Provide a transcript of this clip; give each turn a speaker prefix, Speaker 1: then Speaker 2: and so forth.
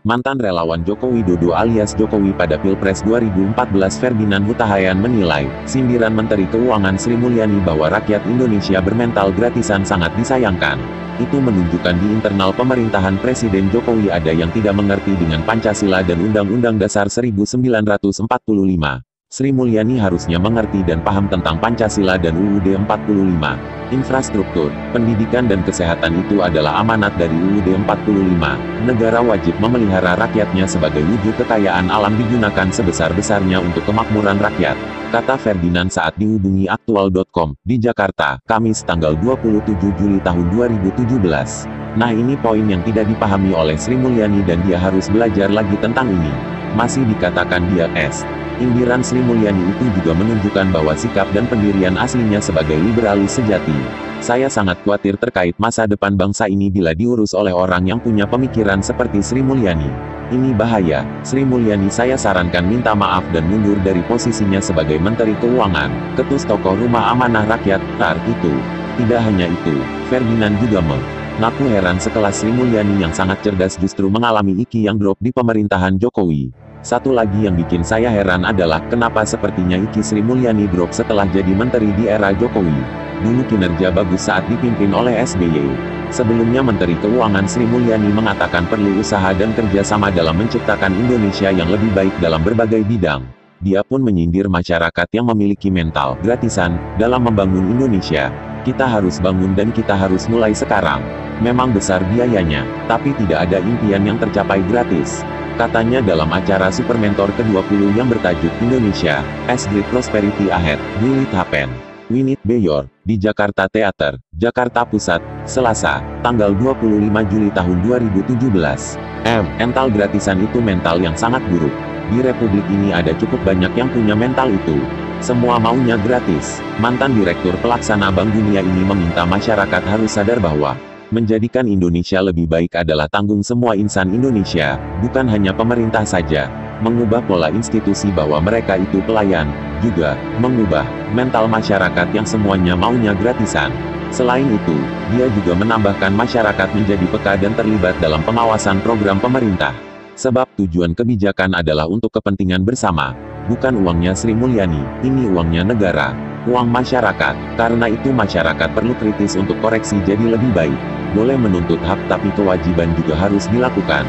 Speaker 1: Mantan relawan Joko Widodo alias Jokowi pada Pilpres 2014 Ferdinand Hutahayan menilai, sindiran Menteri Keuangan Sri Mulyani bahwa rakyat Indonesia bermental gratisan sangat disayangkan. Itu menunjukkan di internal pemerintahan Presiden Jokowi ada yang tidak mengerti dengan Pancasila dan Undang-Undang Dasar 1945. Sri Mulyani harusnya mengerti dan paham tentang Pancasila dan UUD 45. Infrastruktur, pendidikan dan kesehatan itu adalah amanat dari UUD 45. Negara wajib memelihara rakyatnya sebagai wujud kekayaan alam digunakan sebesar-besarnya untuk kemakmuran rakyat, kata Ferdinand saat dihubungi aktual.com, di Jakarta, Kamis tanggal 27 Juli tahun 2017. Nah ini poin yang tidak dipahami oleh Sri Mulyani dan dia harus belajar lagi tentang ini. Masih dikatakan dia Indiran Sri Mulyani itu juga menunjukkan bahwa sikap dan pendirian aslinya sebagai liberalis sejati. Saya sangat khawatir terkait masa depan bangsa ini bila diurus oleh orang yang punya pemikiran seperti Sri Mulyani. Ini bahaya. Sri Mulyani saya sarankan minta maaf dan mundur dari posisinya sebagai Menteri Keuangan, ketus tokoh Rumah Amanah Rakyat, TAR itu. Tidak hanya itu, Ferdinand juga mengaku heran sekelas Sri Mulyani yang sangat cerdas justru mengalami iki yang drop di pemerintahan Jokowi. Satu lagi yang bikin saya heran adalah, kenapa sepertinya iki Sri Mulyani drop setelah jadi menteri di era Jokowi. Dulu kinerja bagus saat dipimpin oleh SBY. Sebelumnya Menteri Keuangan Sri Mulyani mengatakan perlu usaha dan kerjasama dalam menciptakan Indonesia yang lebih baik dalam berbagai bidang. Dia pun menyindir masyarakat yang memiliki mental gratisan dalam membangun Indonesia. Kita harus bangun dan kita harus mulai sekarang. Memang besar biayanya, tapi tidak ada impian yang tercapai gratis. Katanya dalam acara Super Mentor ke-20 yang bertajuk Indonesia, as Great Prosperity Ahead, Will It Happen? We Need Beyor, di Jakarta Theater, Jakarta Pusat, Selasa, tanggal 25 Juli tahun 2017. Mental gratisan itu mental yang sangat buruk. Di Republik ini ada cukup banyak yang punya mental itu. Semua maunya gratis. Mantan Direktur Pelaksana Bank Dunia ini meminta masyarakat harus sadar bahwa menjadikan Indonesia lebih baik adalah tanggung semua insan Indonesia, bukan hanya pemerintah saja. Mengubah pola institusi bahwa mereka itu pelayan, juga mengubah mental masyarakat yang semuanya maunya gratisan. Selain itu, dia juga menambahkan masyarakat menjadi peka dan terlibat dalam pengawasan program pemerintah. Sebab tujuan kebijakan adalah untuk kepentingan bersama. Bukan uangnya Sri Mulyani, ini uangnya negara, uang masyarakat. Karena itu masyarakat perlu kritis untuk koreksi jadi lebih baik. Boleh menuntut hak tapi kewajiban juga harus dilakukan.